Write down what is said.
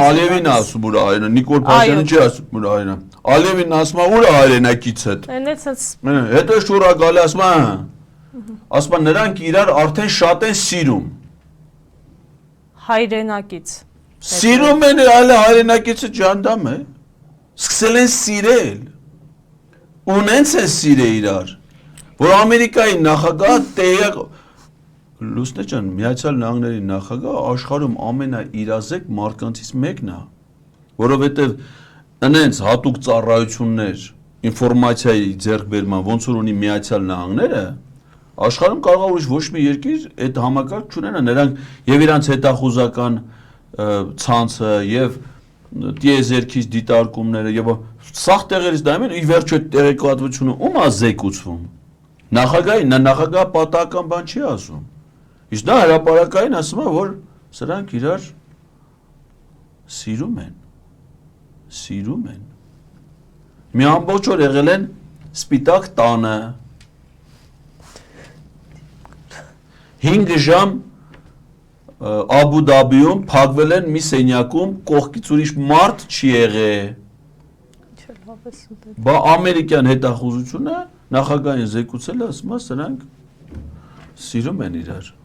Ալիևին ասում ուր հայրենը, Նիկոլ Փաշյանը չի ասում ուր հայրենը։ Ալիևին ասում է ուր հայրենակից հետ։ Հետո շուրա գալի ասում է նրանք իրար արդեն շատ են սիրում։ Հայրենակից։ Սիրում են, այլ հայրենակիցը ջանդամ է։ Սկսել են սիրել։ Ունենց է սիրե իրար։ Որ Ամերիկայի նախագահ տեղյակ Լուսնե ջան, Միացյալ Նահանգների նախագահ աշխարհում ամենաիրազեկ մարդկանցից մեկն է, որովհետև այնց հատուկ ծառայություններ, ինֆորմացիայի ձեռքբերման, ոնց որ ունի Միացյալ Նահանգները, աշխարհում կարող է ուրիշ ոչ մի երկիր այդ համակարգ չունենա, նրանք եւ իրանց հետախուզական ցանցը եւ տիեզերքից դիտարկումները եւ սաղ տեղերից նայում են, ի վերջո տեղեկատվությունը ում է զեկուցվում։ Նախագահին, նա նախագահ պատահական բան չի ասում։ Իսկ նա հրապարակային ասում է, որ սրանք իրար սիրում են։ Մի ամբողջ օր եղել են Սպիտակ տանը։ 5 ժամ Աբու Դաբիում փակվել են մի սենյակում, կողքից ուրիշ մարդ չի եղել։ Բա ամերիկյան հետախուզությունը նախագահին զեկուցել է, ասում է, սրանք սիրում են իրար։